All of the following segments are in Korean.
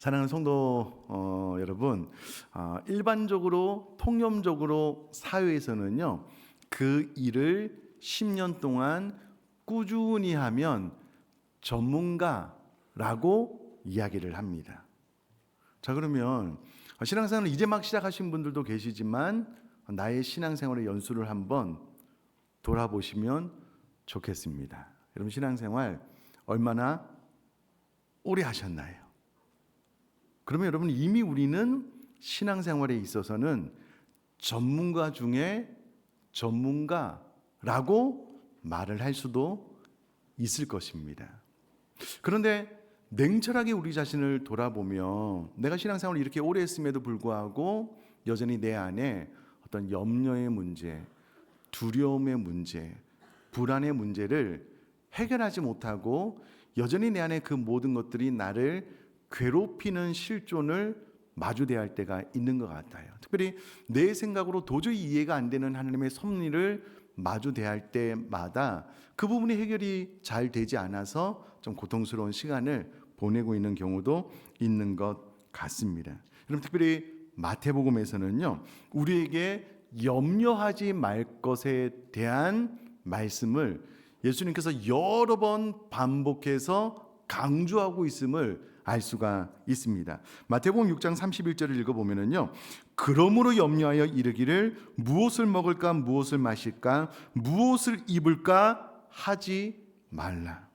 사랑하는 성도 여러분, 일반적으로 통념적으로 사회에서는요, 그 일을 10년 동안 꾸준히 하면 전문가라고 이야기를 합니다. 자, 그러면 신앙생활을 이제 막 시작하신 분들도 계시지만 나의 신앙생활의 연수를 한번 돌아보시면 좋겠습니다. 여러분, 신앙생활 얼마나 오래 하셨나요? 그러면 여러분, 이미 우리는 신앙생활에 있어서는 전문가 중에 전문가라고 말을 할 수도 있을 것입니다. 그런데 냉철하게 우리 자신을 돌아보면 내가 신앙생활을 이렇게 오래 했음에도 불구하고 여전히 내 안에 어떤 염려의 문제, 두려움의 문제, 불안의 문제를 해결하지 못하고 여전히 내 안에 그 모든 것들이 나를 괴롭히는 실존을 마주대할 때가 있는 것 같아요. 특별히 내 생각으로 도저히 이해가 안 되는 하나님의 섭리를 마주대할 때마다 그 부분이 해결이 잘 되지 않아서 좀 고통스러운 시간을 보내고 있는 경우도 있는 것 같습니다. 여러분, 특별히 마태복음에서는요, 우리에게 염려하지 말 것에 대한 말씀을 예수님께서 여러 번 반복해서 강조하고 있음을 알 수가 있습니다. 마태복음 6장 31절을 읽어보면요, 그러므로 염려하여 이르기를 무엇을 먹을까 무엇을 마실까 무엇을 입을까 하지 말라.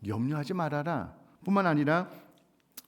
염려하지 말아라 뿐만 아니라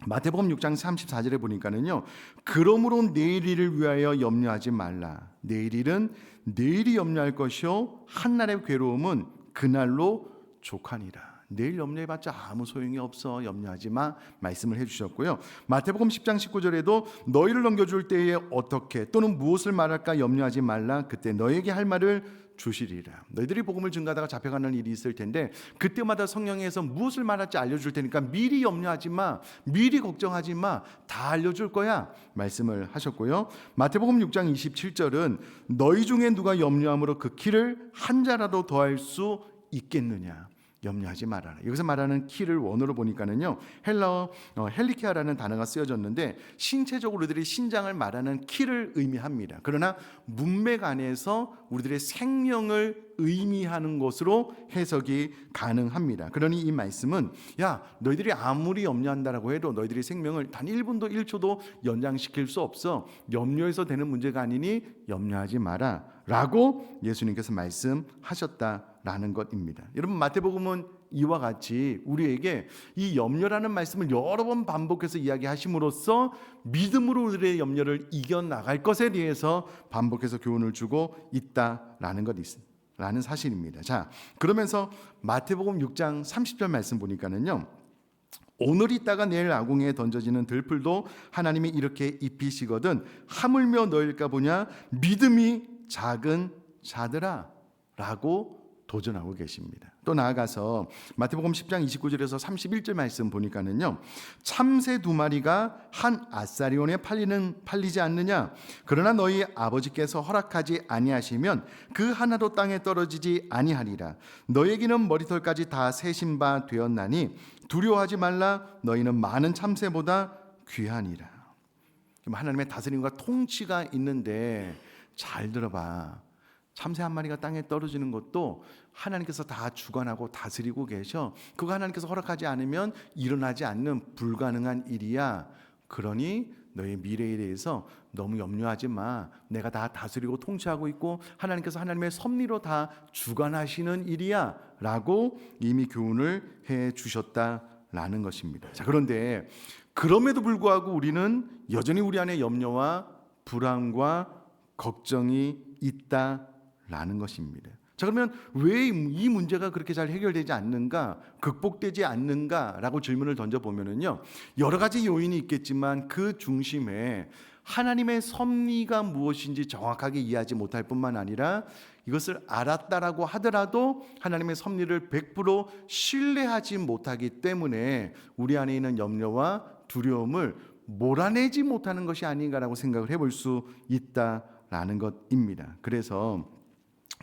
마태복음 6장 34절에 보니까는요, 그러므로 내일 일을 위하여 염려하지 말라. 내일 일은 내일이 염려할 것이요 한날의 괴로움은 그날로 족하니라. 내일 염려해봤자 아무 소용이 없어, 염려하지 마 말씀을 해주셨고요. 마태복음 10장 19절에도 너희를 넘겨줄 때에 어떻게 또는 무엇을 말할까 염려하지 말라. 그때 너에게 할 말을 주시리라. 너희들이 복음을 증가하다가 잡혀가는 일이 있을 텐데 그때마다 성령에서 무엇을 말할지 알려줄 테니까 미리 염려하지 마, 미리 걱정하지 마, 다 알려줄 거야 말씀을 하셨고요. 마태복음 6장 27절은 너희 중에 누가 염려함으로 그 키를 한 자라도 더할 수 있겠느냐. 염려하지 말아라. 여기서 말하는 키를 원어로 보니까는요, 헬라어 헬리케아라는 단어가 쓰여졌는데 신체적으로 우리들이 신장을 말하는 키를 의미합니다. 그러나 문맥 안에서 우리들의 생명을 의미하는 것으로 해석이 가능합니다. 그러니 이 말씀은 야, 너희들이 아무리 염려한다라고 해도 너희들이 생명을 단 1분도 1초도 연장시킬 수 없어. 염려해서 되는 문제가 아니니 염려하지 마라 라고 예수님께서 말씀하셨다라는 것입니다. 여러분, 마태복음은 이와 같이 우리에게 이 염려라는 말씀을 여러 번 반복해서 이야기하심으로써 믿음으로 우리의 염려를 이겨나갈 것에 대해서 반복해서 교훈을 주고 있다라는 것 있습니다. 라는 사실입니다. 자, 그러면서 마태복음 6장 30절 말씀 보니까는요, 오늘 있다가 내일 아궁이에 던져지는 들풀도 하나님이 이렇게 입히시거든 하물며 너일까 보냐 믿음이 작은 자들아 라고 도전하고 계십니다. 또 나아가서 마태복음 10장 29절에서 31절 말씀 보니까는요, 참새 2마리가 한 아사리온에 팔리지 않느냐. 그러나 너희 아버지께서 허락하지 아니하시면 그 하나도 땅에 떨어지지 아니하리라. 너에게는 머리털까지 다 세신 바 되었나니 두려워하지 말라. 너희는 많은 참새보다 귀하니라. 하나님의 다스림과 통치가 있는데 잘 들어봐. 참새 한 마리가 땅에 떨어지는 것도 하나님께서 다 주관하고 다스리고 계셔. 그거 하나님께서 허락하지 않으면 일어나지 않는 불가능한 일이야. 그러니 너의 미래에 대해서 너무 염려하지 마. 내가 다 다스리고 통치하고 있고 하나님께서 하나님의 섭리로 다 주관하시는 일이야 라고 이미 교훈을 해 주셨다라는 것입니다. 자, 그런데 그럼에도 불구하고 우리는 여전히 우리 안에 염려와 불안과 걱정이 있다라는 것입니다. 자, 그러면 왜 이 문제가 그렇게 잘 해결되지 않는가, 극복되지 않는가라고 질문을 던져보면요, 여러 가지 요인이 있겠지만 그 중심에 하나님의 섭리가 무엇인지 정확하게 이해하지 못할 뿐만 아니라 이것을 알았다라고 하더라도 하나님의 섭리를 100% 신뢰하지 못하기 때문에 우리 안에 있는 염려와 두려움을 몰아내지 못하는 것이 아닌가라고 생각을 해볼 수 있다라는 것입니다. 그래서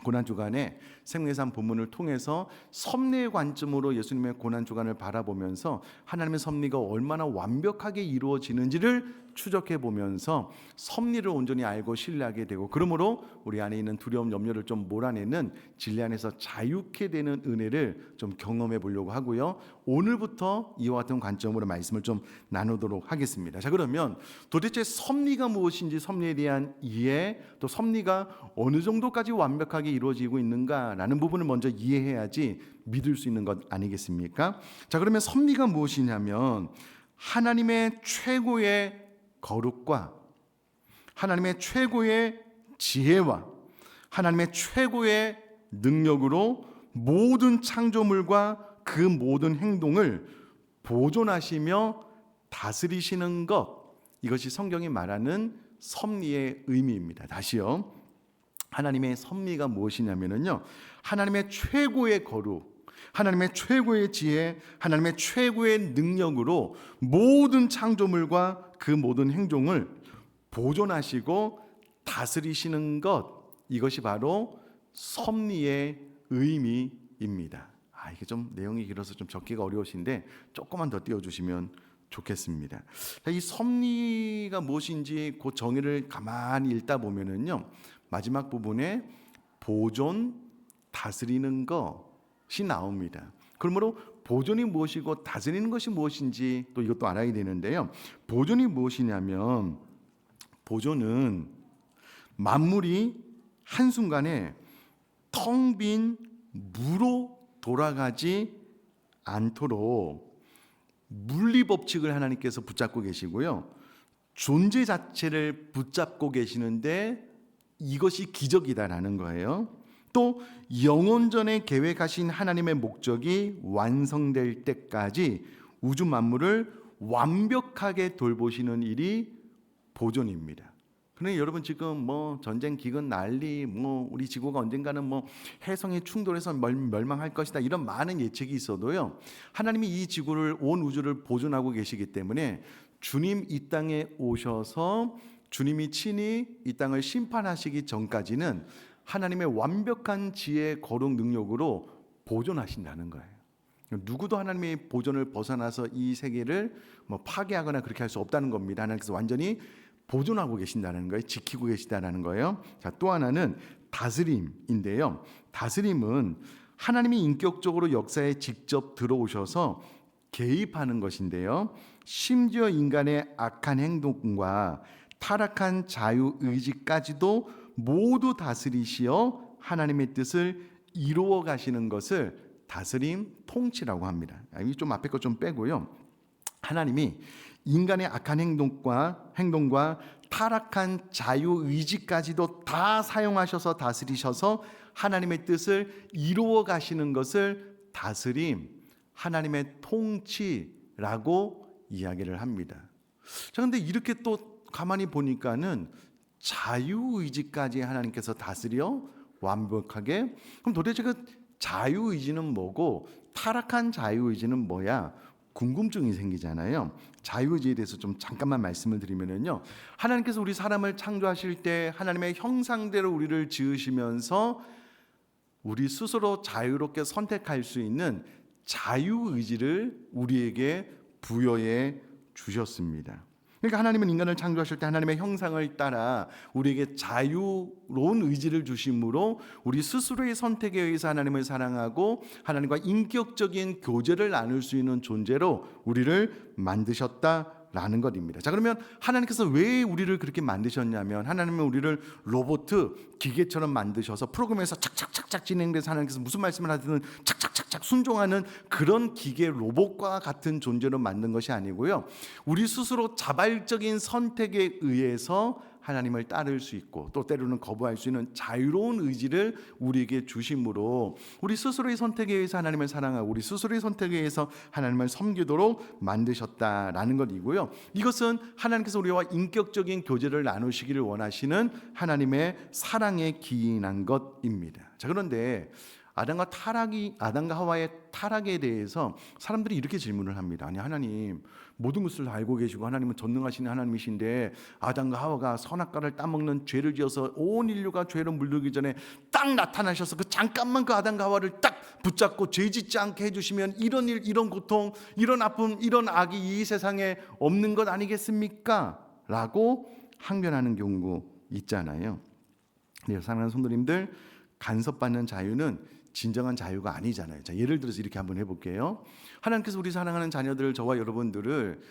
고난주간에 생명의 본문을 통해서 섭리의 관점으로 예수님의 고난주간을 바라보면서 하나님의 섭리가 얼마나 완벽하게 이루어지는지를 추적해 보면서 섭리를 온전히 알고 신뢰하게 되고, 그러므로 우리 안에 있는 두려움, 염려를 좀 몰아내는 진리 안에서 자유케 되는 은혜를 좀 경험해 보려고 하고요. 오늘부터 이와 같은 관점으로 말씀을 좀 나누도록 하겠습니다. 자, 그러면 도대체 섭리가 무엇인지, 섭리에 대한 이해, 또 섭리가 어느 정도까지 완벽하게 이루어지고 있는가라는 부분을 먼저 이해해야지 믿을 수 있는 것 아니겠습니까? 자, 그러면 섭리가 무엇이냐면 하나님의 최고의 거룩과 하나님의 최고의 지혜와 하나님의 최고의 능력으로 모든 창조물과 그 모든 행동을 보존하시며 다스리시는 것, 이것이 성경이 말하는 섭리의 의미입니다. 다시요, 하나님의 섭리가 무엇이냐면요, 하나님의 최고의 거룩, 하나님의 최고의 지혜, 하나님의 최고의 능력으로 모든 창조물과 그 모든 행동을 보존하시고 다스리시는 것, 이것이 바로 섭리의 의미입니다. 이게 좀 내용이 길어서 좀 적기가 어려우신데 조금만 더 띄워주시면 좋겠습니다. 이 섭리가 무엇인지 그 정의를 가만히 읽다 보면은요, 마지막 부분에 보존, 다스리는 것이 나옵니다. 그러므로 보존이 무엇이고 다스리는 것이 무엇인지 또 이것도 알아야 되는데요. 보존이 무엇이냐면, 보존은 만물이 한순간에 텅 빈 무로 돌아가지 않도록 물리 법칙을 하나님께서 붙잡고 계시고요, 존재 자체를 붙잡고 계시는데 이것이 기적이다라는 거예요. 또 영원전에 계획하신 하나님의 목적이 완성될 때까지 우주 만물을 완벽하게 돌보시는 일이 보존입니다. 그런데 여러분, 지금 뭐 전쟁, 기근, 난리, 뭐 우리 지구가 언젠가는 뭐 해성이 충돌해서 멸망할 것이다, 이런 많은 예측이 있어도요, 하나님이 이 지구를, 온 우주를 보존하고 계시기 때문에 주님 이 땅에 오셔서 주님이 친히 이 땅을 심판하시기 전까지는 하나님의 완벽한 지혜, 거룩, 능력으로 보존하신다는 거예요. 누구도 하나님의 보존을 벗어나서 이 세계를 뭐 파괴하거나 그렇게 할 수 없다는 겁니다. 하나님께서 완전히 보존하고 계신다는 거예요. 지키고 계시다는 거예요. 자, 또 하나는 다스림인데요. 다스림은 하나님이 인격적으로 역사에 직접 들어오셔서 개입하는 것인데요, 심지어 인간의 악한 행동과 타락한 자유의지까지도 모두 다스리시어 하나님의 뜻을 이루어 가시는 것을 다스림, 통치라고 합니다. 이 좀 앞에 거 좀 빼고요, 하나님이 인간의 악한 행동과 타락한 자유의지까지도 다 사용하셔서 다스리셔서 하나님의 뜻을 이루어 가시는 것을 다스림, 하나님의 통치라고 이야기를 합니다. 자, 근데 이렇게 또 가만히 보니까는 자유의지까지 하나님께서 다스려 완벽하게, 그럼 도대체 그 자유의지는 뭐고 타락한 자유의지는 뭐야? 궁금증이 생기잖아요. 자유의지에 대해서 좀 잠깐만 말씀을 드리면요, 하나님께서 우리 사람을 창조하실 때 하나님의 형상대로 우리를 지으시면서 우리 스스로 자유롭게 선택할 수 있는 자유의지를 우리에게 부여해 주셨습니다. 그러니까 하나님은 인간을 창조하실 때 하나님의 형상을 따라 우리에게 자유로운 의지를 주심으로 우리 스스로의 선택에 의해서 하나님을 사랑하고 하나님과 인격적인 교제를 나눌 수 있는 존재로 우리를 만드셨다라는 것입니다. 자, 그러면 하나님께서 왜 우리를 그렇게 만드셨냐면, 하나님은 우리를 로봇, 기계처럼 만드셔서 프로그램에서 착착착착 진행돼서 하나님께서 무슨 말씀을 하든 착착착착 순종하는 그런 기계 로봇과 같은 존재로 만든 것이 아니고요, 우리 스스로 자발적인 선택에 의해서 하나님을 따를 수 있고 또 때로는 거부할 수 있는 자유로운 의지를 우리에게 주심으로 우리 스스로의 선택에 의해서 하나님을 사랑하고 우리 스스로의 선택에 의해서 하나님을 섬기도록 만드셨다라는 것이고요, 이것은 하나님께서 우리와 인격적인 교제를 나누시기를 원하시는 하나님의 사랑에 기인한 것입니다. 자, 그런데 아담과 하와의 타락에 대해서 사람들이 이렇게 질문을 합니다. 아니 하나님, 모든 것을 알고 계시고 하나님은 전능하신 하나님이신데 아담과 하와가 선악과를 따먹는 죄를 지어서 온 인류가 죄로 물들기 전에 딱 나타나셔서 그 잠깐만 그 아담과 하와를 딱 붙잡고 죄 짓지 않게 해주시면 이런 일, 이런 고통, 이런 아픔, 이런 악이 이 세상에 없는 것 아니겠습니까? 라고 항변하는 경우 있잖아요. 네, 사랑하는 성도님들, 간섭받는 자유는 진정한 자유가 아니잖아요. 자, 예를 들어서 이렇게 한번 해볼게요. 하나님께서 우리 사랑하는 자녀들, 저와 여러분들을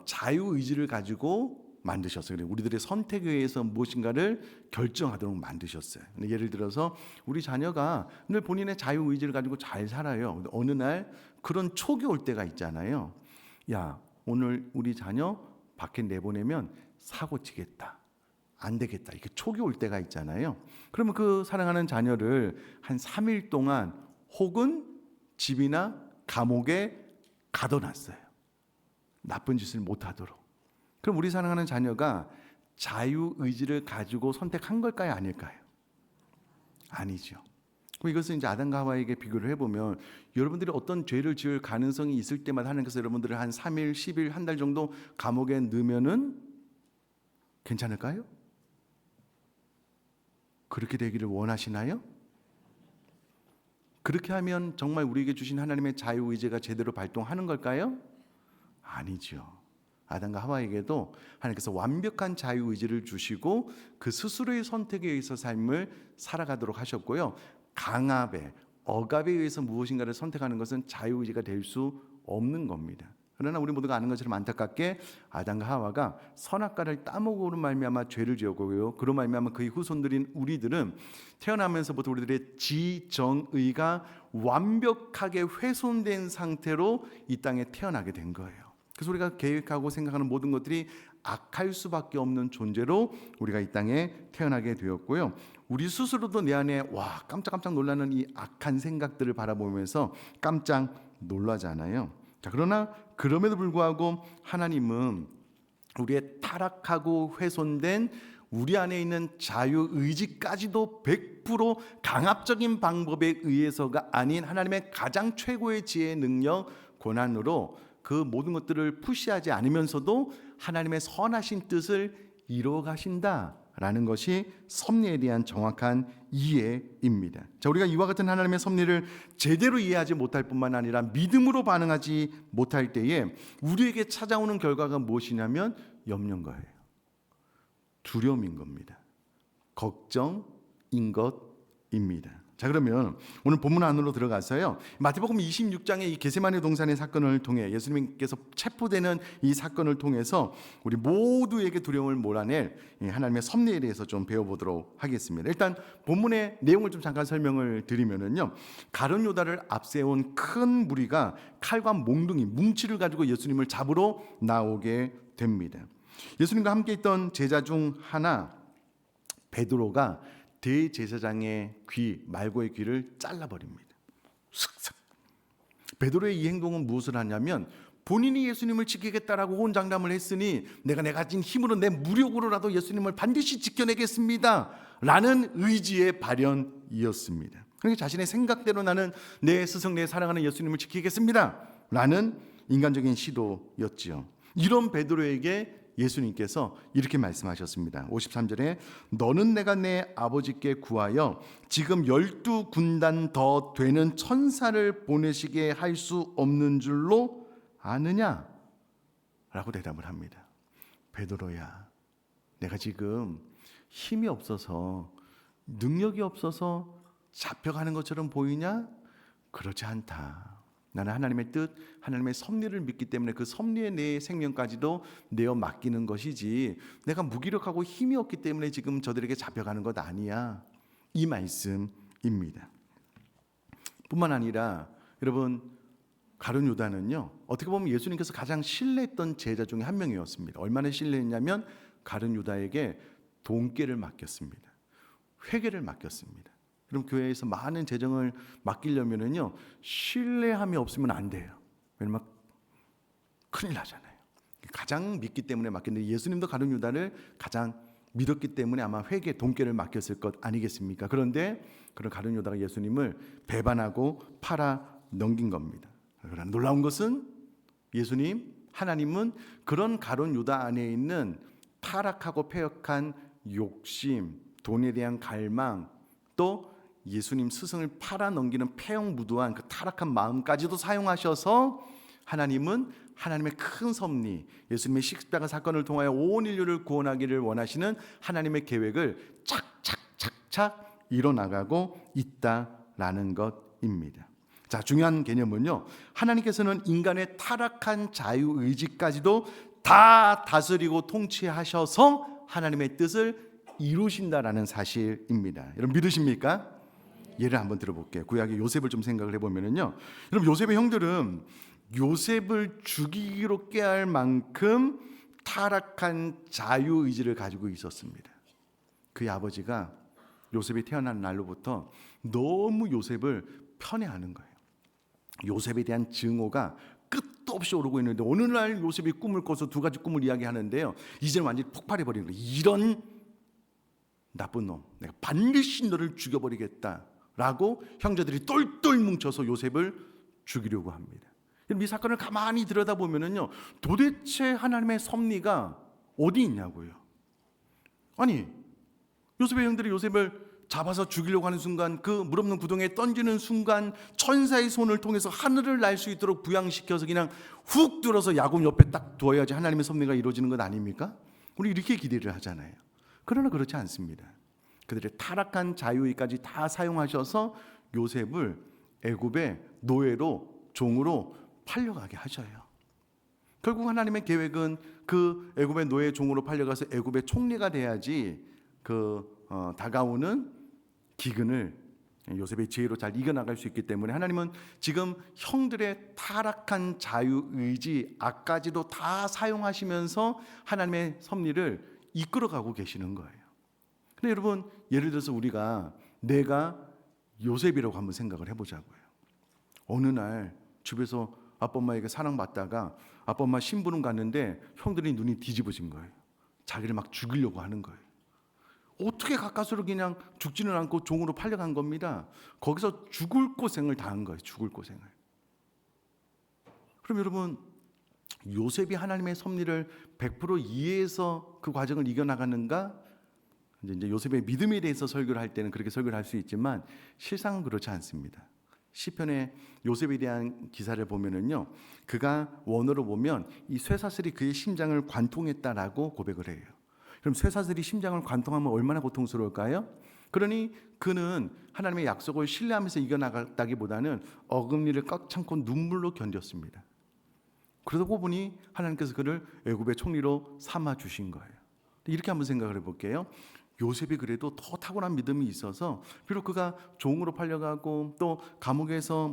자유의지를 가지고 만드셨어요. 우리들의 선택에 의해서 무엇인가를 결정하도록 만드셨어요. 예를 들어서 우리 자녀가 늘 본인의 자유의지를 가지고 잘 살아요. 근데 어느 날 그런 촉이 올 때가 있잖아요. 야, 오늘 우리 자녀 밖에 내보내면 사고 치겠다, 안 되겠다, 이렇게 촉이 올 때가 있잖아요. 그러면 그 사랑하는 자녀를 한 3일 동안 혹은 집이나 감옥에 가둬놨어요. 나쁜 짓을 못하도록. 그럼 우리 사랑하는 자녀가 자유의지를 가지고 선택한 걸까요, 아닐까요? 아니죠. 이것은 이제 아담과 하와에게 비교를 해보면 여러분들이 어떤 죄를 지을 가능성이 있을 때마다 하나님께서 여러분들을 한 3일, 10일, 한 달 정도 감옥에 넣으면은 괜찮을까요? 그렇게 되기를 원하시나요? 그렇게 하면 정말 우리에게 주신 하나님의 자유의지가 제대로 발동하는 걸까요? 아니죠. 아담과 하와에게도 하나님께서 완벽한 자유의지를 주시고 그 스스로의 선택에 의해서 삶을 살아가도록 하셨고요. 강압에, 억압에 의해서 무엇인가를 선택하는 것은 자유의지가 될 수 없는 겁니다. 그러나 우리 모두가 아는 것처럼 안타깝게 아담과 하와가 선악과를 따먹으로 말미암아 죄를 지었고요. 그로 말미암아 그의 후손들인 우리들은 태어나면서부터 우리들의 지정의가 완벽하게 훼손된 상태로 이 땅에 태어나게 된 거예요. 그래서 우리가 계획하고 생각하는 모든 것들이 악할 수밖에 없는 존재로 우리가 이 땅에 태어나게 되었고요. 우리 스스로도 내 안에 깜짝깜짝 놀라는 이 악한 생각들을 바라보면서 깜짝 놀라잖아요. 자, 그러나 그럼에도 불구하고 하나님은 우리의 타락하고 훼손된 우리 안에 있는 자유의지까지도 100% 강압적인 방법에 의해서가 아닌 하나님의 가장 최고의 지혜의 능력, 권한으로 그 모든 것들을 푸시하지 않으면서도 하나님의 선하신 뜻을 이루어 가신다라는 것이 섭리에 대한 정확한 이해입니다. 자, 우리가 이와 같은 하나님의 섭리를 제대로 이해하지 못할 뿐만 아니라 믿음으로 반응하지 못할 때에 우리에게 찾아오는 결과가 무엇이냐면 염려인 거예요. 두려움인 겁니다. 걱정인 것입니다. 자, 그러면 오늘 본문 안으로 들어가서요, 마태복음 26장의 이 게세마네 동산의 사건을 통해 예수님께서 체포되는 이 사건을 통해서 우리 모두에게 두려움을 몰아낼 하나님의 섭리에 대해서 좀 배워보도록 하겠습니다. 일단 본문의 내용을 좀 잠깐 설명을 드리면은요, 가룟 유다를 앞세운 큰 무리가 칼과 몽둥이, 뭉치를 가지고 예수님을 잡으러 나오게 됩니다. 예수님과 함께 있던 제자 중 하나 베드로가 대제사장의 말고의 귀를 잘라버립니다. 슥슥. 베드로의 이 행동은 무엇을 하냐면 본인이 예수님을 지키겠다라고 호언장담을 했으니 내가 가진 힘으로 내 무력으로라도 예수님을 반드시 지켜내겠습니다 라는 의지의 발현이었습니다. 그러니까 자신의 생각대로 나는 내 스승, 내 사랑하는 예수님을 지키겠습니다 라는 인간적인 시도였지요. 이런 베드로에게 예수님께서 이렇게 말씀하셨습니다. 53절에 너는 내가 내 아버지께 구하여 지금 12군단 더 되는 천사를 보내시게 할 수 없는 줄로 아느냐? 라고 대답을 합니다. 베드로야, 내가 지금 힘이 없어서 능력이 없어서 잡혀가는 것처럼 보이냐? 그렇지 않다. 나는 하나님의 뜻, 하나님의 섭리를 믿기 때문에 그 섭리에 내 생명까지도 내어 맡기는 것이지 내가 무기력하고 힘이 없기 때문에 지금 저들에게 잡혀가는 것 아니야. 이 말씀입니다. 뿐만 아니라 여러분, 가룟 유다는요, 어떻게 보면 예수님께서 가장 신뢰했던 제자 중에 한 명이었습니다. 얼마나 신뢰했냐면 가룟 유다에게 돈깨를 맡겼습니다. 회계를 맡겼습니다. 그럼 교회에서 많은 재정을 맡기려면요, 신뢰함이 없으면 안 돼요. 왜냐면 큰일 나잖아요. 가장 믿기 때문에 맡겼는데 예수님도 가룟 유다를 가장 믿었기 때문에 아마 회개 돈깨를 맡겼을 것 아니겠습니까? 그런데 그런 가룟 유다가 예수님을 배반하고 팔아 넘긴 겁니다. 그러나 놀라운 것은 예수님, 하나님은 그런 가룟 유다 안에 있는 타락하고 패역한 욕심, 돈에 대한 갈망, 또 예수님 스승을 팔아 넘기는 패역무도한 그 타락한 마음까지도 사용하셔서 하나님은 하나님의 큰 섭리, 예수님의 십자가 사건을 통하여 온 인류를 구원하기를 원하시는 하나님의 계획을 착착착착 이뤄나가고 있다라는 것입니다. 자, 중요한 개념은요, 하나님께서는 인간의 타락한 자유의지까지도 다 다스리고 통치하셔서 하나님의 뜻을 이루신다라는 사실입니다. 여러분 믿으십니까? 예를 한번 들어볼게요. 구약의 요셉을 좀 생각을 해보면요, 여러분 요셉의 형들은 요셉을 죽이기로 꾀할 만큼 타락한 자유의지를 가지고 있었습니다. 그의 아버지가 요셉이 태어난 날로부터 너무 요셉을 편애하는 거예요. 요셉에 대한 증오가 끝도 없이 오르고 있는데 어느 날 요셉이 꿈을 꿔서 두 가지 꿈을 이야기하는데요, 이제는 완전히 폭발해버리는 거예요. 이런 나쁜 놈, 내가 반드시 너를 죽여버리겠다라고 형제들이 똘똘 뭉쳐서 요셉을 죽이려고 합니다. 이 사건을 가만히 들여다보면요, 도대체 하나님의 섭리가 어디 있냐고요. 아니, 요셉의 형들이 요셉을 잡아서 죽이려고 하는 순간, 그 물 없는 구덩이에 던지는 순간 천사의 손을 통해서 하늘을 날 수 있도록 부양시켜서 그냥 훅 들어서 야곱 옆에 딱 두어야지 하나님의 섭리가 이루어지는 것 아닙니까? 우리 이렇게 기대를 하잖아요. 그러나 그렇지 않습니다. 그들의 타락한 자유의까지 다 사용하셔서 요셉을 애굽의 노예로, 종으로 팔려가게 하셔요. 결국 하나님의 계획은 그 애굽의 노예 종으로 팔려가서 애굽의 총리가 돼야지 다가오는 기근을 요셉의 지혜로 잘 이겨나갈 수 있기 때문에 하나님은 지금 형들의 타락한 자유의지 악까지도 다 사용하시면서 하나님의 섭리를 이끌어가고 계시는 거예요. 근데 여러분, 예를 들어서 내가 요셉이라고 한번 생각을 해보자고요. 어느 날 집에서 아빠 엄마에게 사랑받다가 아빠 엄마 심부름 갔는데 형들이 눈이 뒤집어진 거예요. 자기를 막 죽이려고 하는 거예요. 어떻게 가까스로 그냥 죽지는 않고 종으로 팔려간 겁니다. 거기서 죽을 고생을 당한 거예요. 죽을 고생을. 그럼 여러분, 요셉이 하나님의 섭리를 100% 이해해서 그 과정을 이겨나가는가? 이제 요셉의 믿음에 대해서 설교를 할 때는 그렇게 설교를 할 수 있지만 실상은 그렇지 않습니다. 시편의 요셉에 대한 기사를 보면은요, 그가 원어로 보면 이 쇠사슬이 그의 심장을 관통했다라고 고백을 해요. 그럼 쇠사슬이 심장을 관통하면 얼마나 고통스러울까요? 그러니 그는 하나님의 약속을 신뢰하면서 이겨나갔다기보다는 어금니를 꽉 참고 눈물로 견뎠습니다. 그러고 보니 하나님께서 그를 애굽의 총리로 삼아 주신 거예요. 이렇게 한번 생각을 해볼게요. 요셉이 그래도 더 탁월한 믿음이 있어서 비록 그가 종으로 팔려가고 또 감옥에서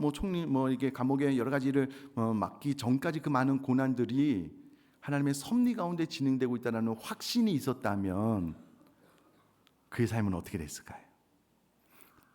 이게 감옥에 여러 가지 일을 맡기 전까지 그 많은 고난들이 하나님의 섭리 가운데 진행되고 있다는 확신이 있었다면 그의 삶은 어떻게 됐을까요?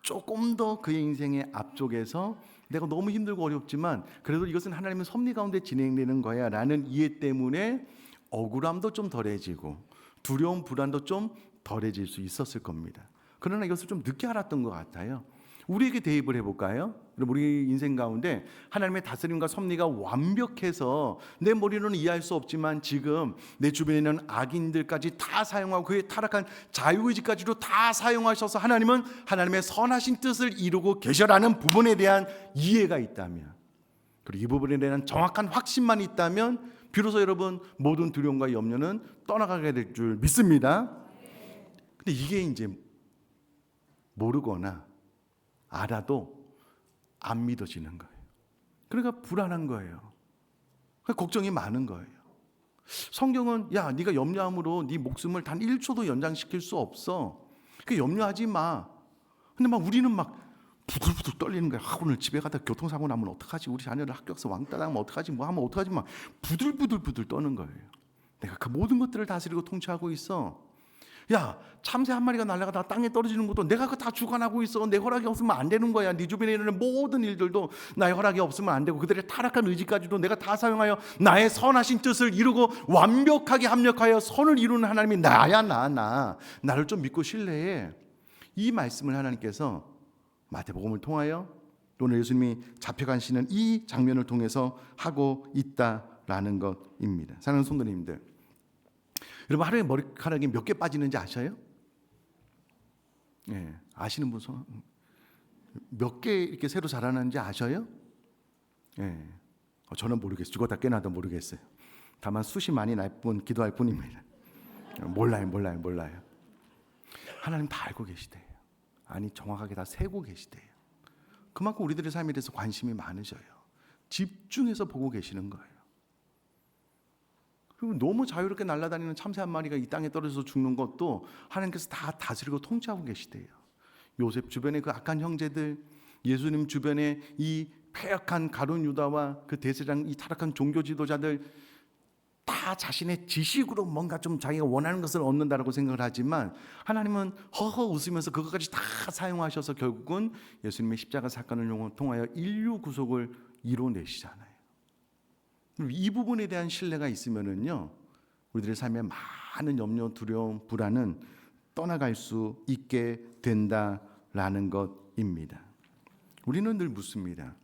조금 더 그의 인생의 앞쪽에서 내가 너무 힘들고 어렵지만 그래도 이것은 하나님의 섭리 가운데 진행되는 거야 라는 이해 때문에 억울함도 좀 덜해지고 두려움, 불안도 좀 덜해질 수 있었을 겁니다. 그러나 이것을 좀 늦게 알았던 것 같아요. 우리에게 대입을 해볼까요? 우리 인생 가운데 하나님의 다스림과 섭리가 완벽해서 내 머리로는 이해할 수 없지만 지금 내 주변에 있는 악인들까지 다 사용하고 그의 타락한 자유의지까지도 다 사용하셔서 하나님은 하나님의 선하신 뜻을 이루고 계셔라는 부분에 대한 이해가 있다면, 그리고 이 부분에 대한 정확한 확신만 있다면 비로소 여러분 모든 두려움과 염려는 떠나가게 될 줄 믿습니다. 근데 이게 이제 모르거나 알아도 안 믿어지는 거예요. 그러니까 불안한 거예요. 그러니까 걱정이 많은 거예요. 성경은 야, 네가 염려함으로 네 목숨을 단 1초도 연장시킬 수 없어. 그 염려하지 마. 근데 막 우리는 막 부들부들 떨리는 거야. 오늘 집에 가다 교통사고 나면 어떡하지? 우리 자녀를 학교에서 왕따 당하면 어떡하지? 뭐 하면 어떡하지? 막 부들부들 떠는 거예요. 내가 그 모든 것들을 다스리고 통치하고 있어. 야, 참새 한 마리가 날아가다가 땅에 떨어지는 것도 내가 그거 다 주관하고 있어. 내 허락이 없으면 안 되는 거야. 네 주변에 있는 모든 일들도 나의 허락이 없으면 안 되고, 그들의 타락한 의지까지도 내가 다 사용하여 나의 선하신 뜻을 이루고 완벽하게 합력하여 선을 이루는 하나님이 나야. 나를 좀 믿고 신뢰해. 이 말씀을 하나님께서 마태복음을 통하여, 오늘 예수님이 잡혀가시는 이 장면을 통해서 하고 있다라는 것입니다. 사랑하는 성도님들, 여러분 하루에 머리카락이 몇 개 빠지는지 아셔요? 예, 아시는 분 손? 몇 개 이렇게 새로 자라는지 아셔요? 예, 저는 모르겠어요. 죽었다 깨나도 모르겠어요. 다만 숱이 많이 날 뿐, 기도할 뿐입니다. 몰라요. 하나님 다 알고 계시대요. 아니, 정확하게 다 세고 계시대요. 그만큼 우리들의 삶에 대해서 관심이 많으셔요. 집중해서 보고 계시는 거예요. 그리고 너무 자유롭게 날아다니는 참새 한 마리가 이 땅에 떨어져서 죽는 것도 하나님께서 다 다스리고 통치하고 계시대요. 요셉 주변의 그 악한 형제들, 예수님 주변에 이 패역한 가룟 유다와 그 대제사장, 이 타락한 종교 지도자들, 다 자신의 지식으로 뭔가 좀 자기가 원하는 것을 얻는다라고 생각을 하지만 하나님은 허허 웃으면서 그것까지 다 사용하셔서 결국은 예수님의 십자가 사건을 통하여 인류 구속을 이뤄내시잖아요. 이 부분에 대한 신뢰가 있으면은요, 우리들의 삶에 많은 염려, 두려움, 불안은 떠나갈 수 있게 된다라는 것입니다. 우리는 늘 묻습니다.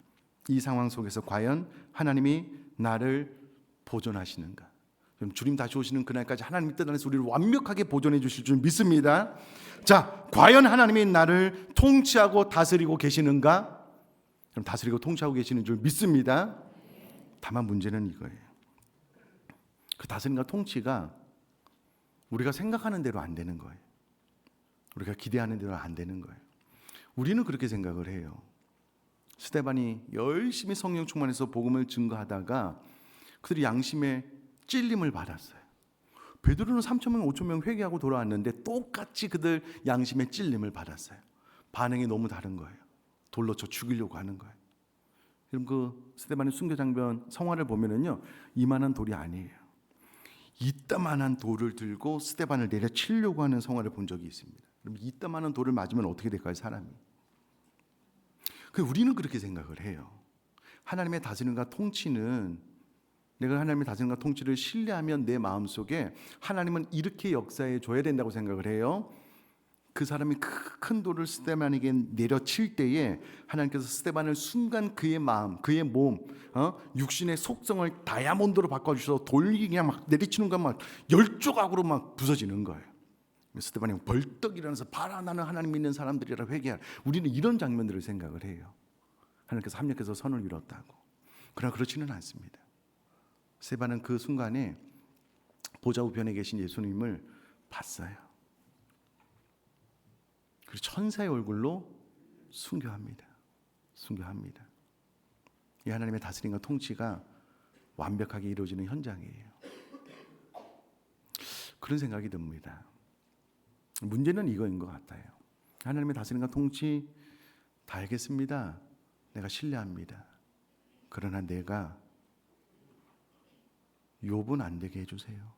이 상황 속에서 과연 하나님이 나를 보존하시는가? 그럼 주님 다시 오시는 그날까지 하나님의 뜻 안에서 우리를 완벽하게 보존해 주실 줄 믿습니다. 자, 과연 하나님이 나를 통치하고 다스리고 계시는가? 그럼 다스리고 통치하고 계시는 줄 믿습니다. 다만 문제는 이거예요. 그 다스림과 통치가 우리가 생각하는 대로 안 되는 거예요. 우리가 기대하는 대로 안 되는 거예요. 우리는 그렇게 생각을 해요. 스데반이 열심히 성령 충만해서 복음을 증거하다가 그들이 양심에 찔림을 받았어요. 베드로는 3,000명, 5,000명 회개하고 돌아왔는데 똑같이 그들 양심에 찔림을 받았어요. 반응이 너무 다른 거예요. 돌로 쳐 죽이려고 하는 거예요. 그럼 그 스데반의 순교 장면 성화를 보면은요, 이만한 돌이 아니에요. 이따만한 돌을 들고 스데반을 내려치려고 하는 성화를 본 적이 있습니다. 그럼 이따만한 돌을 맞으면 어떻게 될까요, 사람이? 우리는 그렇게 생각을 해요. 하나님의 다스림과 통치는, 내가 하나님의 다스림과 통치를 신뢰하면 내 마음속에 하나님은 이렇게 역사해 줘야 된다고 생각을 해요. 그 사람이 큰 돌을 스데반에게 내려칠 때에 하나님께서 스데반을 순간 그의 마음, 그의 몸, 육신의 속성을 다이아몬드로 바꿔주셔서 돌이 그냥 막 내리치는 것 막 10조각으로 막 부서지는 거예요. 스데반이 벌떡 일어나서 봐라, 나는 하나님 믿는 사람들이라 회개하라. 우리는 이런 장면들을 생각을 해요. 하나님께서 합력해서 선을 이뤘다고. 그러나 그렇지는 않습니다. 스데반은 그 순간에 보좌 우편에 계신 예수님을 봤어요. 그리고 천사의 얼굴로 순교합니다. 이 하나님의 다스림과 통치가 완벽하게 이루어지는 현장이에요. 그런 생각이 듭니다. 문제는 이거인 것 같아요. 하나님의 다스림과 통치 다 알겠습니다. 내가 신뢰합니다. 그러나 내가 욥은 안 되게 해주세요.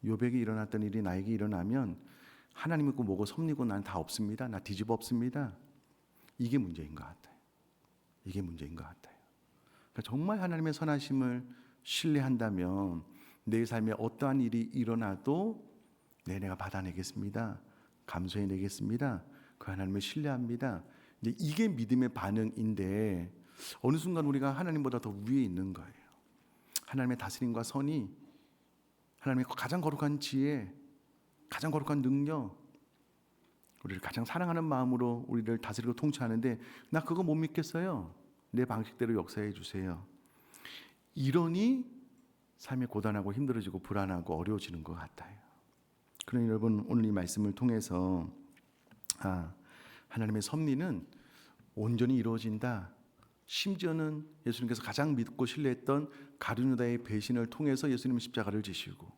욥에게 일어났던 일이 나에게 일어나면 하나님 있고 뭐고 섭리고 난 다 없습니다. 나 뒤집어 엎습니다. 이게 문제인 것 같아요. 그러니까 정말 하나님의 선하심을 신뢰한다면 내 삶에 어떠한 일이 일어나도 내가 받아내겠습니다. 감수해내겠습니다. 그 하나님을 신뢰합니다. 이제 이게 믿음의 반응인데 어느 순간 우리가 하나님보다 더 위에 있는 거예요. 하나님의 다스림과 선이, 하나님의 가장 거룩한 지혜, 가장 거룩한 능력, 우리를 가장 사랑하는 마음으로 우리를 다스리고 통치하는데 나 그거 못 믿겠어요. 내 방식대로 역사해 주세요. 이러니 삶이 고단하고 힘들어지고 불안하고 어려워지는 것 같아요. 그러니 여러분, 오늘 이 말씀을 통해서 하나님의 섭리는 온전히 이루어진다. 심지어는 예수님께서 가장 믿고 신뢰했던 가룟 유다의 배신을 통해서 예수님 십자가를 지시고,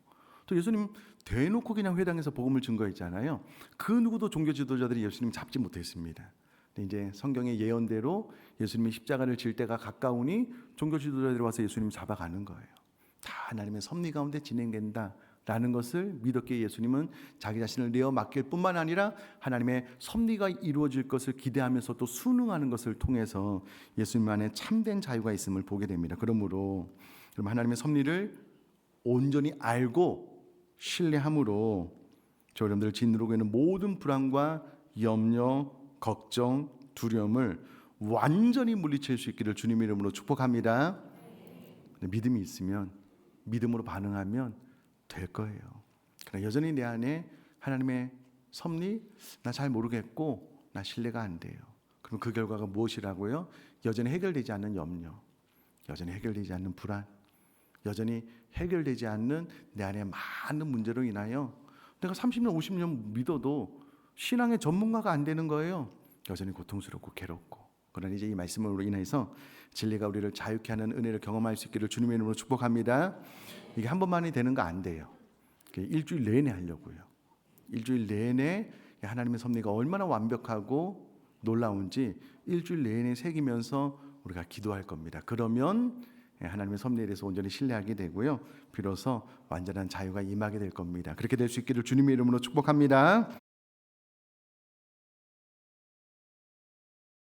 또 예수님 대놓고 그냥 회당에서 복음을 증거했잖아요. 그 누구도 종교 지도자들이 예수님 잡지 못했습니다. 근데 이제 성경의 예언대로 예수님이 십자가를 질 때가 가까우니 종교 지도자들이 와서 예수님 잡아가는 거예요. 다 하나님의 섭리 가운데 진행된다 라는 것을 믿었기에 예수님은 자기 자신을 내어 맡길 뿐만 아니라 하나님의 섭리가 이루어질 것을 기대하면서 또 순응하는 것을 통해서 예수님 안에 참된 자유가 있음을 보게 됩니다. 그러므로 여러분, 하나님의 섭리를 온전히 알고 신뢰함으로 저 여러분들 짓누르고 있는 모든 불안과 염려, 걱정, 두려움을 완전히 물리칠 수 있기를 주님의 이름으로 축복합니다. 믿음이 있으면, 믿음으로 반응하면 될 거예요. 그러나 여전히 내 안에 하나님의 섭리, 나 잘 모르겠고 나 신뢰가 안 돼요. 그럼 그 결과가 무엇이라고요? 여전히 해결되지 않는 염려, 여전히 해결되지 않는 불안, 여전히 해결되지 않는 내 안에 많은 문제로 인하여 내가 30년, 50년 믿어도 신앙의 전문가가 안 되는 거예요. 여전히 고통스럽고 괴롭고. 그러나 이제 이 말씀으로 인해서 진리가 우리를 자유케 하는 은혜를 경험할 수 있기를 주님의 이름으로 축복합니다. 이게 한 번만이 되는 거 안 돼요. 일주일 내내 하려고요. 일주일 내내 하나님의 섭리가 얼마나 완벽하고 놀라운지 일주일 내내 새기면서 우리가 기도할 겁니다. 그러면 하나님의 섭리에 대해서 온전히 신뢰하게 되고요. 비로소 완전한 자유가 임하게 될 겁니다. 그렇게 될 수 있기를 주님의 이름으로 축복합니다.